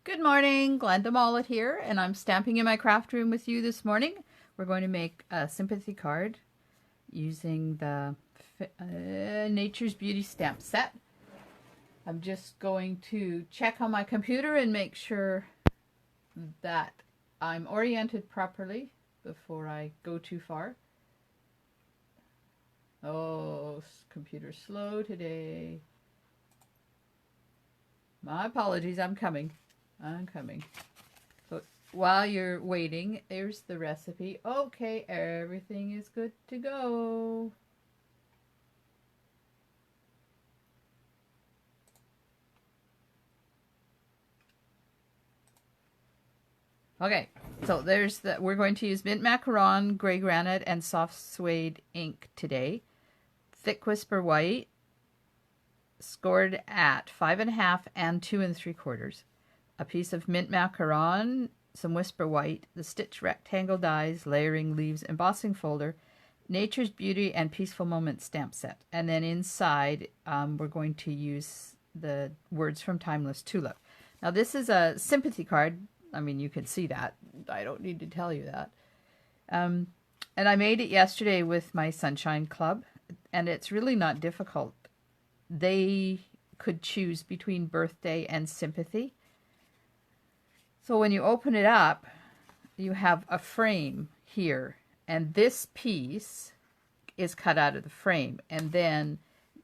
Good morning, Glenda Mollet here, and I'm stamping in my craft room with you this morning. We're going to make a sympathy card using the Nature's Beauty stamp set. I'm just going to check on my computer and make sure that I'm oriented properly before I go too far. Oh, computer's slow today. My apologies, I'm coming. So while you're waiting, there's the recipe. Okay, everything is good to go. Okay, so we're going to use mint macaron, gray granite, and soft suede ink today. Thick whisper white, scored at 5.5 and 2 3/4. A piece of mint macaron, some whisper white, the stitch rectangle dies, layering leaves, embossing folder, Nature's Beauty and Peaceful Moments stamp set. And then inside, we're going to use the words from Timeless Tulip. Now this is a sympathy card. I mean, you can see that. I don't need to tell you that. And I made it yesterday with my Sunshine Club, and it's really not difficult. They could choose between birthday and sympathy. So when you open it up, you have a frame here, and this piece is cut out of the frame, and then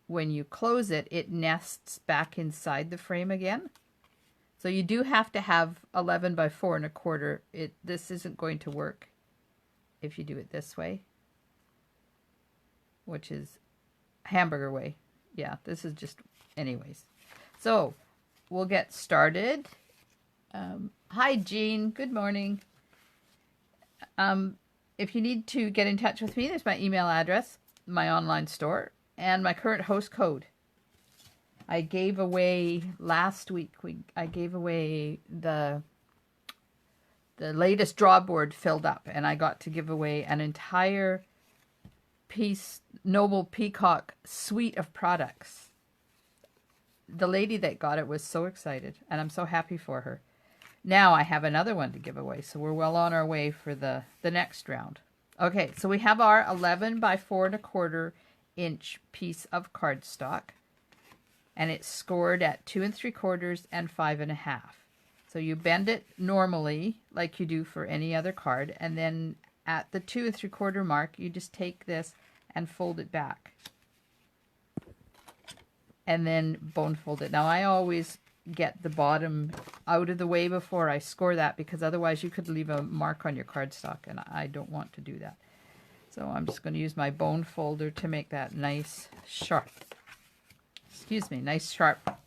when you close it, it nests back inside the frame again. So you do have to have 11 by 4 1/4. This isn't going to work if you do it this way, which is hamburger way. Yeah, this is just anyways. So we'll get started. Hi, Jean. Good morning. If you need to get in touch with me, there's my email address, my online store, and my current host code. I gave away last week. I gave away the latest draw board filled up, and I got to give away an entire Noble Peacock suite of products. The lady that got it was so excited, and I'm so happy for her. Now I have another one to give away, so we're well on our way for the next round. Okay, so we have our 11 by 4 1/4 inch piece of cardstock, and it's scored at 2 3/4 and 5.5. So you bend it normally, like you do for any other card, and then at the 2 3/4 mark, you just take this and fold it back, and then bone fold it. Now I always get the bottom out of the way before I score that, because otherwise you could leave a mark on your cardstock, and I don't want to do that. So I'm just going to use my bone folder to make that nice sharp, nice sharp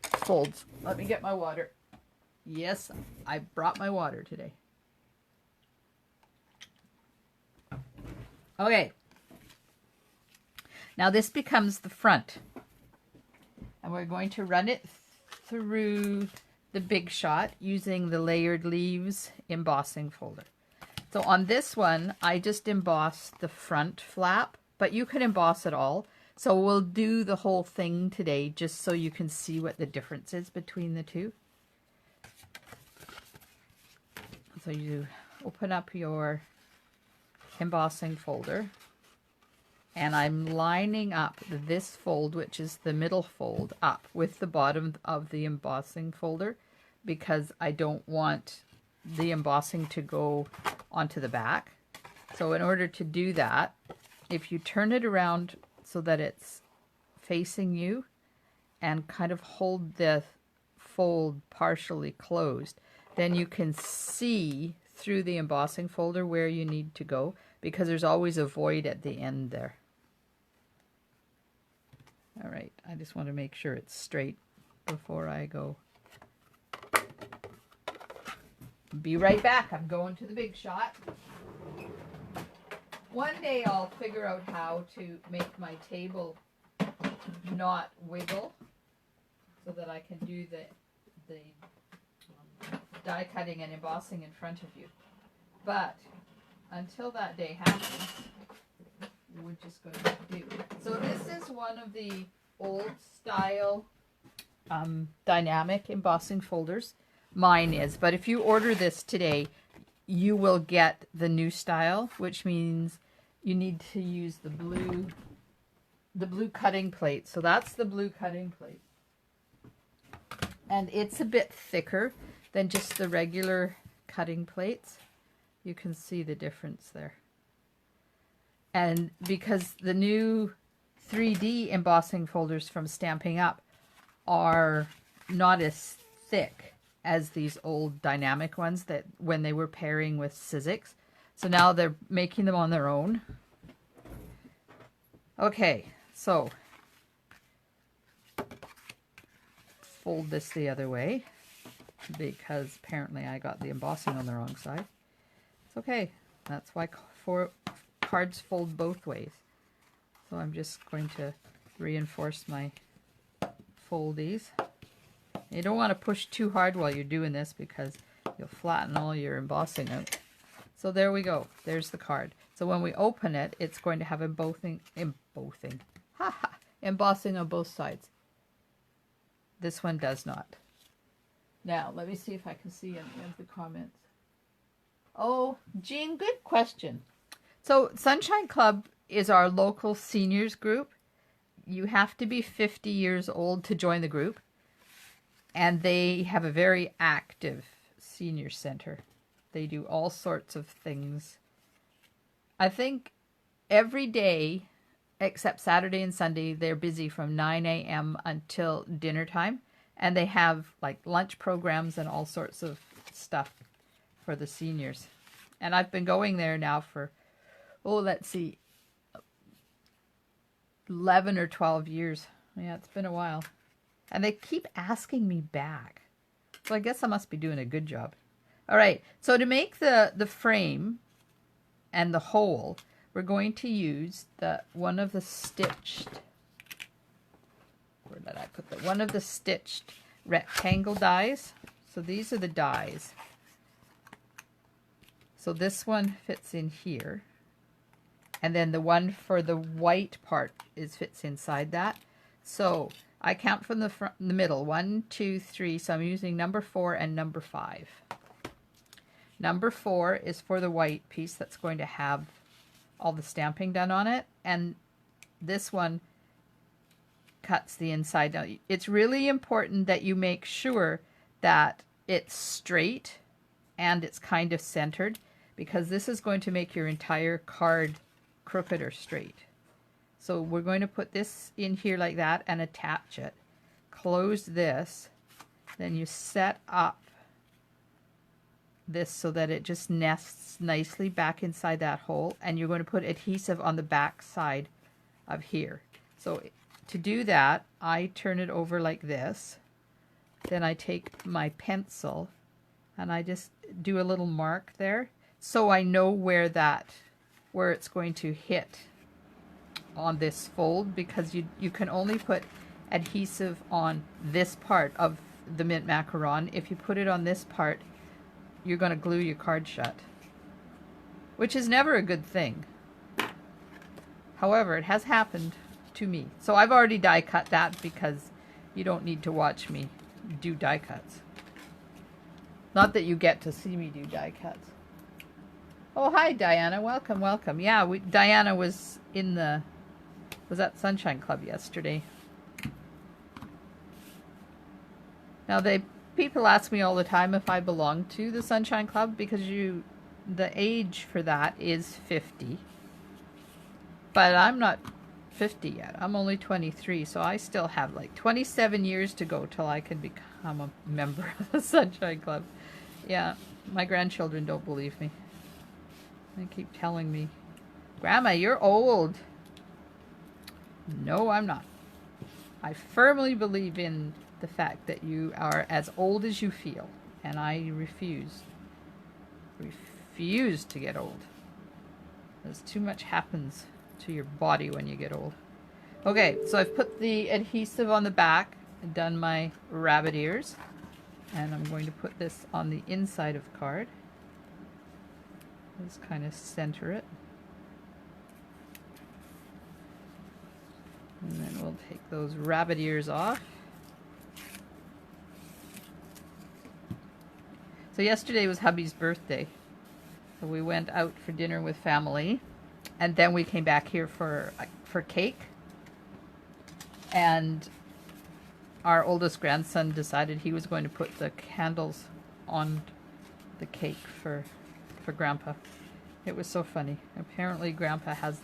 folds. Let me get my water. Yes, I brought my water today. Okay. Now this becomes the front. And we're going to run it through the Big Shot using the Layered Leaves embossing folder. So on this one, I just embossed the front flap, but you can emboss it all. So we'll do the whole thing today just so you can see what the difference is between the two. So you open up your embossing folder, and I'm lining up this fold, which is the middle fold, up with the bottom of the embossing folder, because I don't want the embossing to go onto the back. So in order to do that, if you turn it around so that it's facing you and kind of hold the fold partially closed, then you can see through the embossing folder where you need to go, because there's always a void at the end there. All right, I just want to make sure it's straight before I go. Be right back. I'm going to the Big Shot. One day I'll figure out how to make my table not wiggle so that I can do the die cutting and embossing in front of you. But until that day happens, we're just going to do. So this is one of the old style dynamic embossing folders. Mine is, but if you order this today, you will get the new style, which means you need to use the blue cutting plate. So that's the blue cutting plate. And it's a bit thicker than just the regular cutting plates. You can see the difference there. And because the new 3D embossing folders from Stampin' Up are not as thick as these old dynamic ones that when they were pairing with Sizzix. So now they're making them on their own. Okay, so fold this the other way because apparently I got the embossing on the wrong side. It's okay. That's why cards fold both ways. So I'm just going to reinforce my foldies. You don't want to push too hard while you're doing this because you'll flatten all your embossing out. So there we go. There's the card. So when we open it, it's going to have embossing on both sides. This one does not. Now, let me see if I can see any of the comments. Oh, Jean, good question. So Sunshine Club is our local seniors group. You have to be 50 years old to join the group. And they have a very active senior center. They do all sorts of things. I think every day, except Saturday and Sunday, they're busy from 9 a.m. until dinner time. And they have like lunch programs and all sorts of stuff for the seniors. And I've been going there now for, oh, let's see, 11 or 12 years. Yeah, it's been a while. And they keep asking me back. So I guess I must be doing a good job. All right, so to make the frame and the hole, we're going to use one of the stitched, where did I put that? One of the stitched rectangle dies. So these are the dies. So this one fits in here. And then the one for the white part fits inside that. So I count from the middle. 1, 2, 3. So I'm using number 4 and number 5. Number 4 is for the white piece that's going to have all the stamping done on it. And this one cuts the inside. Now, it's really important that you make sure that it's straight and it's kind of centered, because this is going to make your entire card crooked or straight. So we're going to put this in here like that and attach it. Close this. Then you set up this so that it just nests nicely back inside that hole. And you're going to put adhesive on the back side of here. So to do that, I turn it over like this. Then I take my pencil and I just do a little mark there, so I know where it's going to hit on this fold, because you can only put adhesive on this part of the mint macaron. If you put it on this part, you're going to glue your card shut, which is never a good thing. However, it has happened to me. So I've already die cut that, because you don't need to watch me do die cuts. Not that you get to see me do die cuts. Oh, hi, Diana. Welcome, welcome. Yeah, Diana was at Sunshine Club yesterday. Now, people ask me all the time if I belong to the Sunshine Club, because the age for that is 50. But I'm not 50 yet. I'm only 23, so I still have like 27 years to go till I can become a member of the Sunshine Club. Yeah, my grandchildren don't believe me. They keep telling me, Grandma, you're old. No, I'm not. I firmly believe in the fact that you are as old as you feel, and I refuse to get old. Because too much happens to your body when you get old. Okay, so I've put the adhesive on the back and done my rabbit ears, and I'm going to put this on the inside of the card. Just kind of center it. And then we'll take those rabbit ears off. So yesterday was hubby's birthday. So we went out for dinner with family, and then we came back here for cake. And our oldest grandson decided he was going to put the candles on the cake for Grandpa. It was so funny. Apparently Grandpa has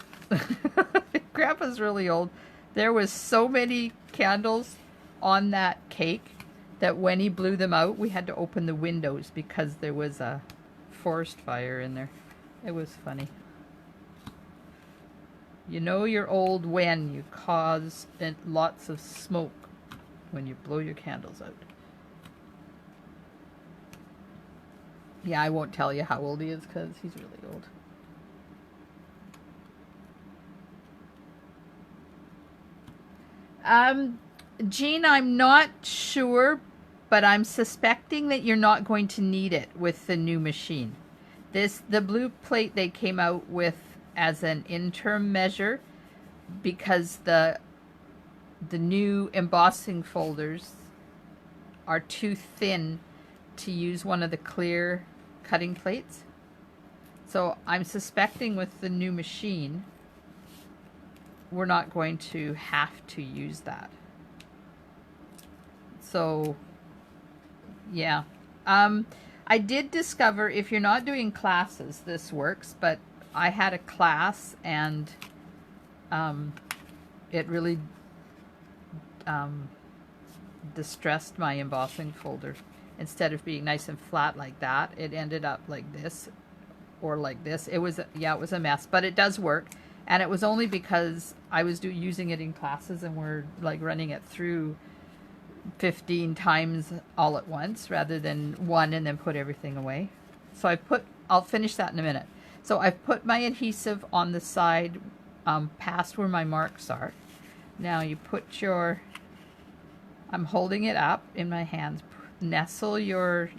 Grandpa's really old. There was so many candles on that cake that when he blew them out, we had to open the windows because there was a forest fire in there. It was funny. You know you're old when you cause lots of smoke when you blow your candles out. Yeah, I won't tell you how old he is because he's really old. Jean, I'm not sure, but I'm suspecting that you're not going to need it with the new machine. The blue plate they came out with as an interim measure because the new embossing folders are too thin to use one of the clear cutting plates. So I'm suspecting with the new machine we're not going to have to use that. So yeah, I did discover if you're not doing classes this works, but I had a class and it really distressed my embossing folder. Instead of being nice and flat like that, it ended up like this or like this. It was, yeah, it was a mess, but it does work. And it was only because I was using it in classes and we're like running it through 15 times all at once rather than one and then put everything away. So I'll finish that in a minute. So I've put my adhesive on the side past where my marks are. Now you put your, I'm holding it up in my hands, nestle your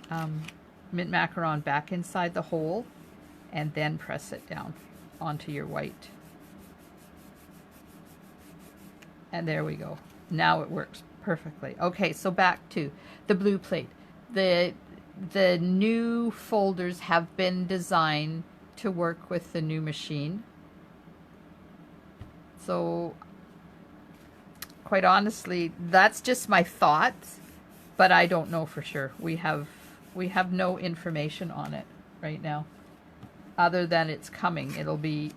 mint macaron back inside the hole and then press it down onto your white. And there we go. Now it works perfectly. Okay, so back to the blue plate. The new folders have been designed to work with the new machine. So quite honestly, that's just my thoughts, but I don't know for sure. We have no information on it right now other than it's coming. It will be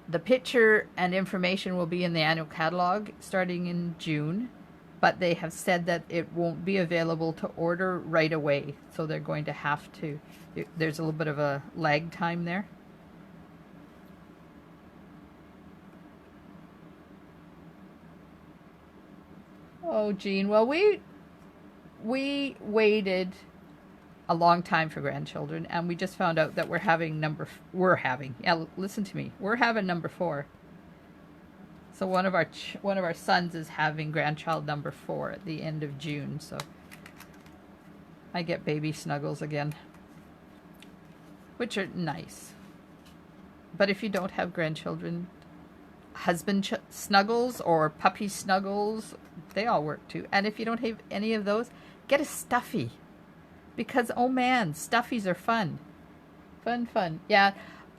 the picture and information will be in the annual catalog starting in June, but they have said that it won't be available to order right away. So they're going to have to, there's a little bit of a lag time there. Oh, Jean, well, we waited a long time for grandchildren, and we just found out that we're having number 4. So one of our sons is having grandchild number 4 at the end of June, so I get baby snuggles again, which are nice. But if you don't have grandchildren, husband snuggles or puppy snuggles, they all work too. And if you don't have any of those, get a stuffy. Because, oh man, stuffies are fun. Fun. Yeah,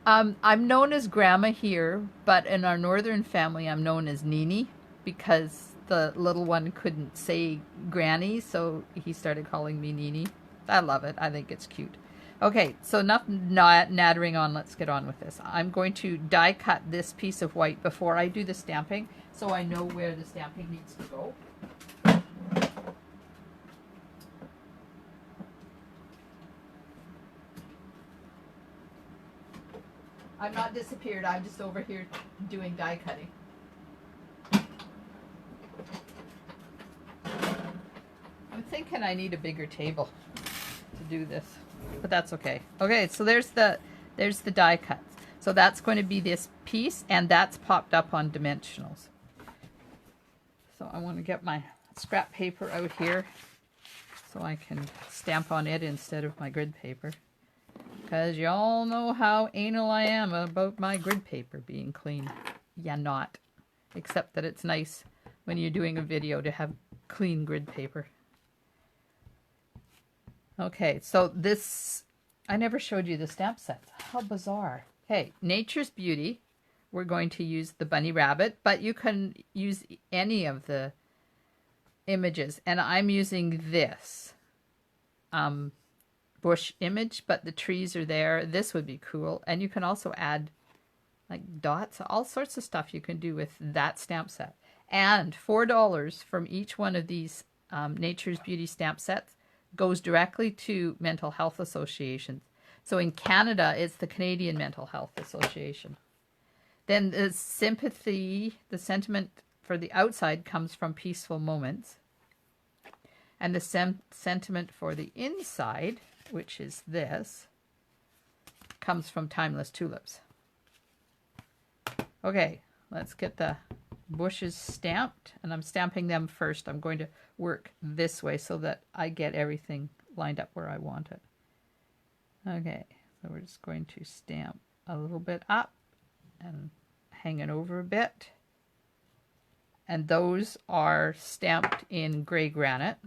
I'm known as Grandma here, but in our northern family, I'm known as Nini because the little one couldn't say Granny, so he started calling me Nini. I love it. I think it's cute. Okay, so enough nattering on. Let's get on with this. I'm going to die cut this piece of white before I do the stamping, so I know where the stamping needs to go. I'm not disappeared. I'm just over here doing die cutting. I'm thinking I need a bigger table to do this, but that's okay. Okay, so there's the die cuts. So that's going to be this piece, and that's popped up on dimensionals. So I want to get my scrap paper out here so I can stamp on it instead of my grid paper. Because y'all know how anal I am about my grid paper being clean. Yeah, not. Except that it's nice when you're doing a video to have clean grid paper. Okay, so this, I never showed you the stamp sets. How bizarre. Okay, Nature's Beauty. We're going to use the bunny rabbit, but you can use any of the images. And I'm using this bush image, but the trees are there. This would be cool. And you can also add like dots, all sorts of stuff you can do with that stamp set. And $4 from each one of these Nature's Beauty stamp sets goes directly to mental health associations. So in Canada, it's the Canadian Mental Health Association. Then the sympathy, the sentiment for the outside comes from Peaceful Moments. And the sentiment for the inside, which is this, comes from Timeless Tulips. Okay, let's get the bushes stamped. And I'm stamping them first. I'm going to work this way so that I get everything lined up where I want it. Okay, so we're just going to stamp a little bit up and hang it over a bit. And those are stamped in gray granite,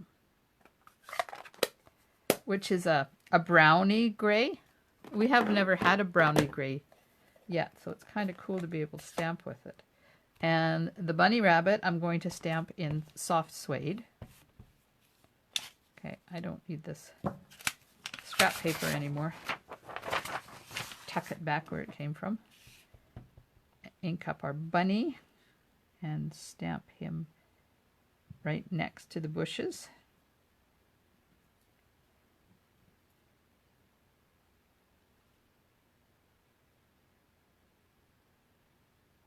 which is a brownie gray. We have never had a brownie gray yet, so it's kind of cool to be able to stamp with it. And the bunny rabbit, I'm going to stamp in soft suede. Okay, I don't need this scrap paper anymore. Tuck it back where it came from. Ink up our bunny and stamp him right next to the bushes.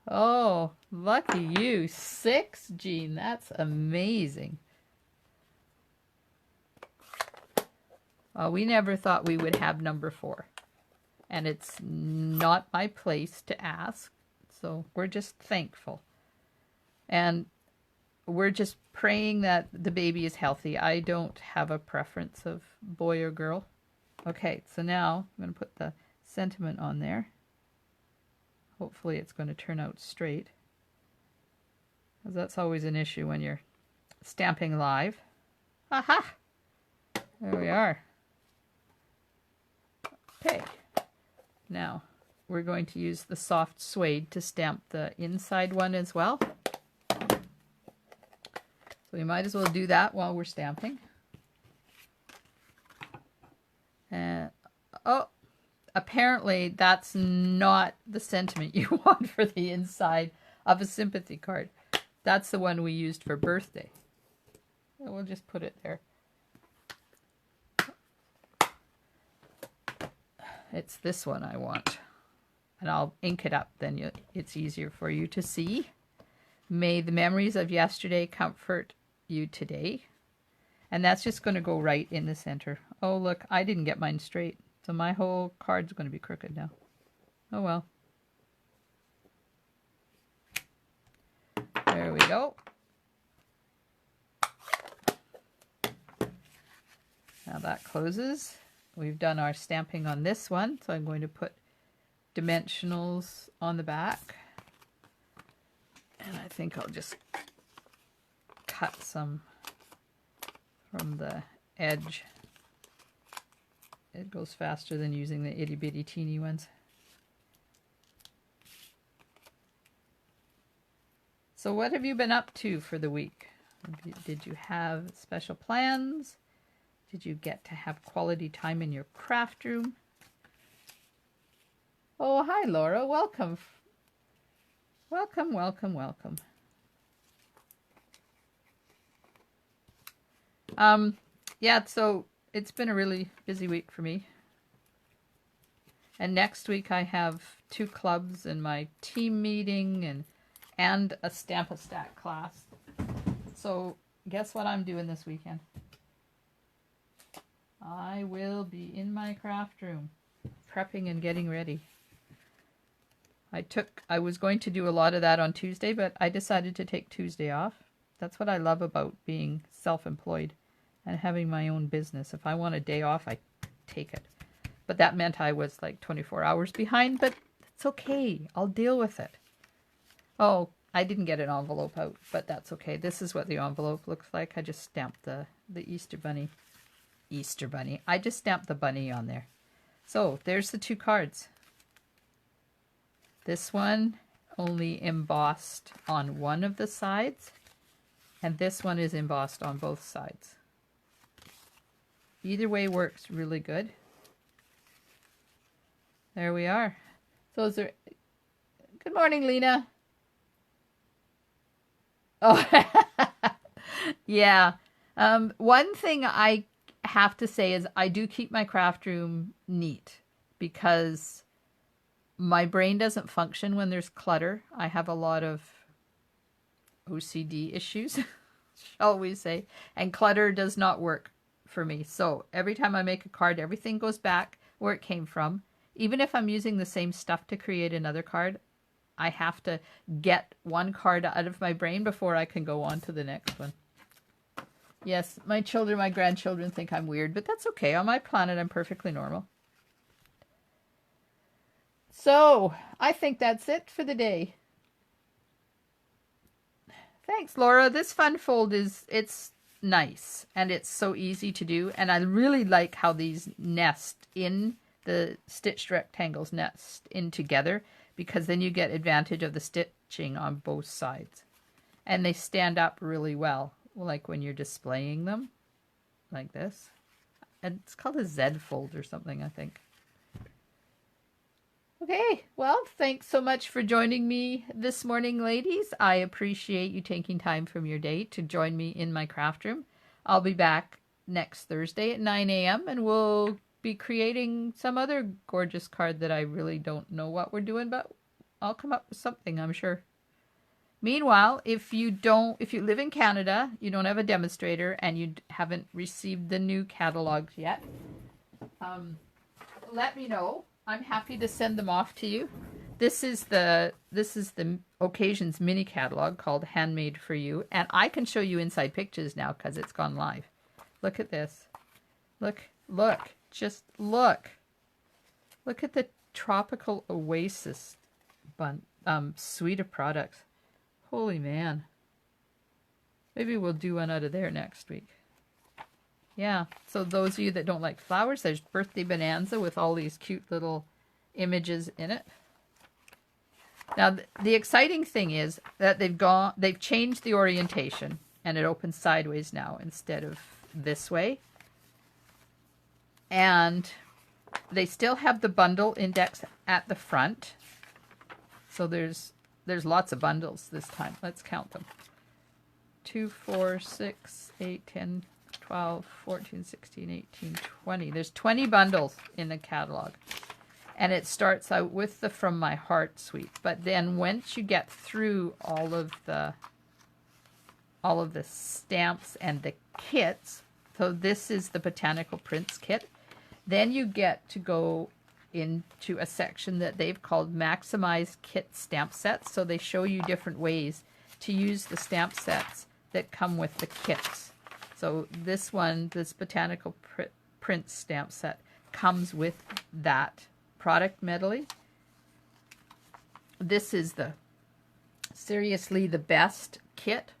Oh, lucky you. 6, Jean. That's amazing. We never thought we would have number 4. And it's not my place to ask. So we're just thankful. And we're just praying that the baby is healthy. I don't have a preference of boy or girl. Okay, so now I'm going to put the sentiment on there. Hopefully it's going to turn out straight, because that's always an issue when you're stamping live. Aha! There we are. Okay. Now we're going to use the soft suede to stamp the inside one as well. So we might as well do that while we're stamping. And oh, apparently that's not the sentiment you want for the inside of a sympathy card. That's the one we used for birthday. So we'll just put it there. It's this one I want. And I'll ink it up, then it's easier for you to see. May the memories of yesterday comfort you today. And that's just going to go right in the center. Oh, look, I didn't get mine straight. So my whole card's going to be crooked now. Oh well. There we go. Now that closes. We've done our stamping on this one, so I'm going to put dimensionals on the back. And I think I'll just cut some from the edge. It goes faster than using the itty bitty teeny ones. So what have you been up to for the week? Did you have special plans? Did you get to have quality time in your craft room? Oh, hi Laura, welcome. Welcome, welcome, welcome. Yeah, so it's been a really busy week for me. And next week I have 2 clubs and my team meeting and a Stamp-A-Stack class. So guess what I'm doing this weekend? I will be in my craft room, prepping and getting ready. I was going to do a lot of that on Tuesday, but I decided to take Tuesday off. That's what I love about being self-employed and having my own business. If I want a day off, I take it. But that meant I was like 24 hours behind, but it's okay. I'll deal with it. Oh, I didn't get an envelope out, but that's okay. This is what the envelope looks like. I just stamped the Easter Bunny Easter bunny. I just stamped the bunny on there. So there's the 2 cards. This one only embossed on one of the sides, and this one is embossed on both sides. Either way works really good. There we are. Those are... Good morning, Lena. Oh, yeah. One thing I have to say is I do keep my craft room neat because my brain doesn't function when there's clutter. I have a lot of OCD issues, shall we say, and clutter does not work for me. So every time I make a card, everything goes back where it came from. Even if I'm using the same stuff to create another card, I have to get one card out of my brain before I can go on to the next one. Yes, my children, my grandchildren think I'm weird, but that's okay. On my planet, I'm perfectly normal. So, I think that's it for the day. Thanks, Laura. This fun fold it's nice, and it's so easy to do, and I really like how these nest in the stitched rectangles nest in together, because then you get advantage of the stitching on both sides. And they stand up really well, like when you're displaying them, like this. And it's called a Z fold or something, I think. Okay, well, thanks so much for joining me this morning, ladies. I appreciate you taking time from your day to join me in my craft room. I'll be back next Thursday at 9 a.m. and we'll be creating some other gorgeous card that I really don't know what we're doing, but I'll come up with something, I'm sure. Meanwhile, if you live in Canada, you don't have a demonstrator, and you haven't received the new catalogs yet, let me know. I'm happy to send them off to you. This is the Occasions mini catalog called Handmade for You, and I can show you inside pictures now because it's gone live. Look at this. Look, just look. Look at the Tropical Oasis suite of products. Holy man. Maybe we'll do one out of there next week. Yeah, so those of you that don't like flowers, there's Birthday Bonanza with all these cute little images in it. Now, the exciting thing is that they've changed the orientation, and it opens sideways now instead of this way. And they still have the bundle index at the front. So there's lots of bundles this time. Let's count them. 2, 4, 6, 8, 10, 12, 14, 16, 18, 20. There's 20 bundles in the catalog. And it starts out with the From My Heart suite. But then once you get through all of the stamps and the kits, so this is the Botanical Prints kit, then you get to go into a section that they've called Maximize Kit Stamp Sets. So they show you different ways to use the stamp sets that come with the kits. So this one, this Botanical Print stamp set, comes with that product medley. This is the Seriously the Best kit.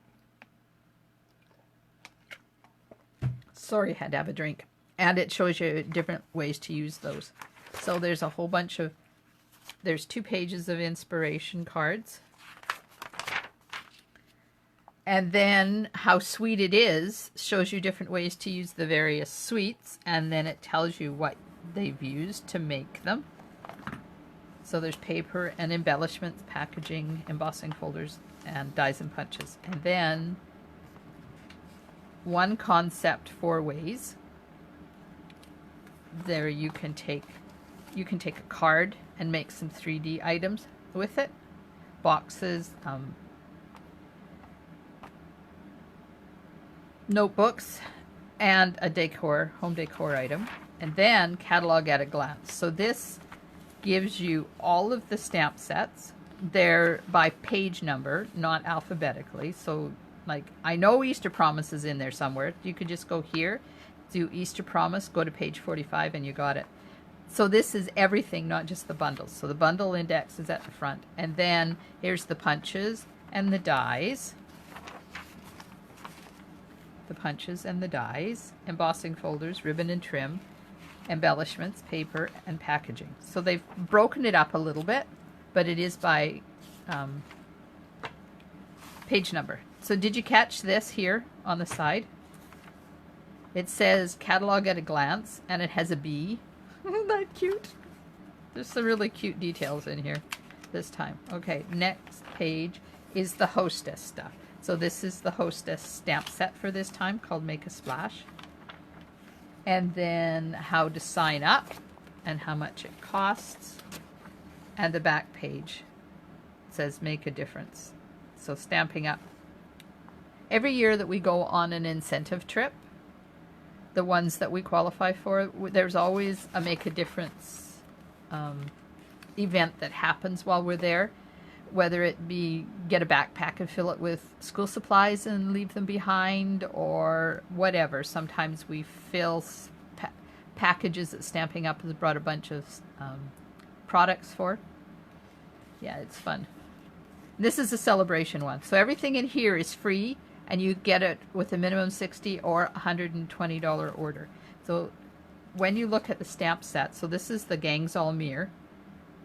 Sorry, I had to have a drink. And it shows you different ways to use those. So there's a whole bunch of, there's 2 pages of inspiration cards. And then How Sweet It Is shows you different ways to use the various sweets, and then it tells you what they've used to make them. So there's paper and embellishments, packaging, embossing folders, and dies and punches. And then One Concept 4 Ways. There you can take a card and make some 3D items with it. Boxes, notebooks, and a home decor item. And then Catalog at a Glance. So this gives you all of the stamp sets. They're by page number, not alphabetically. So like, I know Easter Promise is in there somewhere. You could just go here, do Easter Promise, go to page 45, and you got it. So this is everything, not just the bundles. So the bundle index is at the front. And then here's the punches and the dies. the punches and the dies, embossing folders, ribbon and trim, embellishments, paper, and packaging. So they've broken it up a little bit, but it is by page number. So did you catch this here on the side? It says catalog at a glance, and it has a bee. Isn't that cute? There's some really cute details in here this time. Okay, next page is the hostess stuff. So this is the hostess stamp set for this time, called Make a Splash. And then how to sign up and how much it costs. And the back page says Make a Difference. So Stamping Up. Every year that we go on an incentive trip, the ones that we qualify for, there's always a Make a Difference event that happens while we're there. Whether it be get a backpack and fill it with school supplies and leave them behind, or whatever. Sometimes we fill packages that Stamping Up has brought a bunch of products for. Yeah, it's fun. This is a celebration one. So everything in here is free, and you get it with a minimum $60 or $120 order. So when you look at the stamp set, so this is the Gangs All Mirror,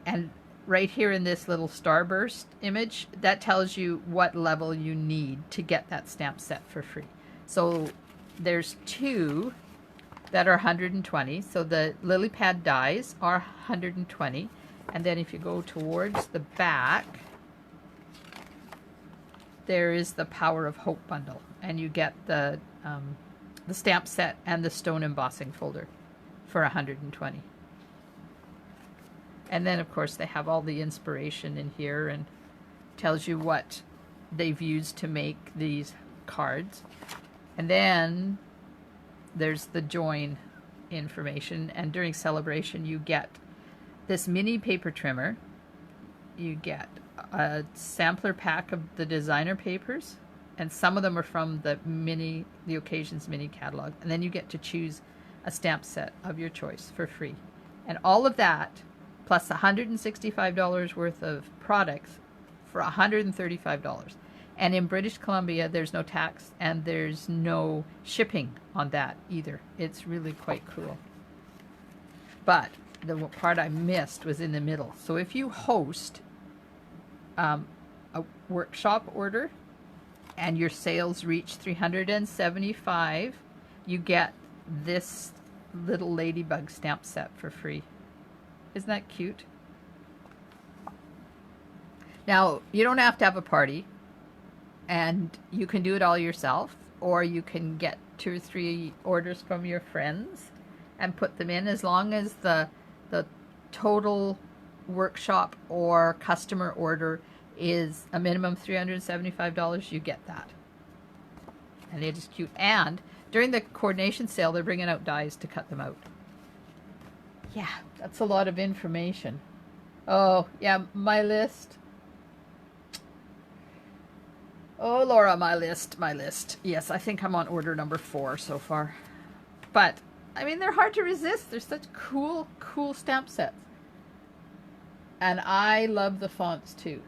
and right here in this little starburst image, that tells you what level you need to get that stamp set for free. So there's two that are 120. So the lily pad dies are 120. And then if you go towards the back, there is the Power of Hope bundle. And you get the stamp set and the stone embossing folder for 120. And then, of course, they have all the inspiration in here and tells you what they've used to make these cards. And then there's the join information. And during celebration, you get this mini paper trimmer. You get a sampler pack of the designer papers. And some of them are from the Occasions mini catalog. And then you get to choose a stamp set of your choice for free. And all of that, plus $165 worth of products for $135. And in British Columbia, there's no tax and there's no shipping on that either. It's really quite cool. But the part I missed was in the middle. So if you host a workshop order and your sales reach 375, you get this little ladybug stamp set for free. Isn't that cute? Now, you don't have to have a party, and you can do it all yourself, or you can get 2 or 3 orders from your friends and put them in. As long as the total workshop or customer order is a minimum $375, you get that. And it is cute. And during the coordination sale, they're bringing out dies to cut them out. Yeah, that's a lot of information. Oh, yeah, my list. Oh, Laura, my list. Yes, I think I'm on order number 4 so far. But, I mean, they're hard to resist. They're such cool stamp sets. And I love the fonts, too.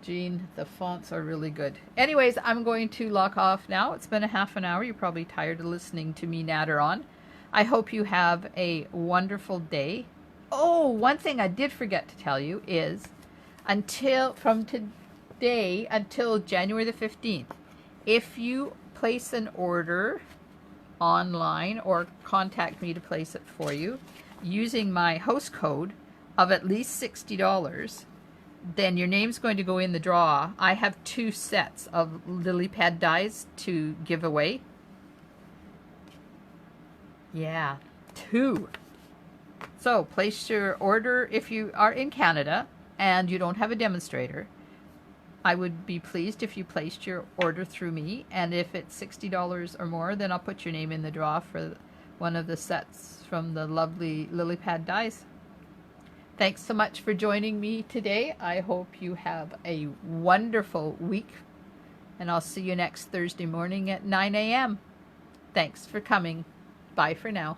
Jean, the fonts are really good. Anyways, I'm going to lock off now. It's been a half an hour. You're probably tired of listening to me natter on. I hope you have a wonderful day. Oh, one thing I did forget to tell you is from today until January the 15th, if you place an order online or contact me to place it for you using my host code of at least $60, then your name's going to go in the draw. I have 2 sets of lily pad dies to give away. Yeah, 2. So place your order if you are in Canada and you don't have a demonstrator. I would be pleased if you placed your order through me, and if it's $60 or more, then I'll put your name in the draw for one of the sets from the lovely lily pad dies. Thanks so much for joining me today. I hope you have a wonderful week, and I'll see you next Thursday morning at 9 a.m. Thanks for coming. Bye for now.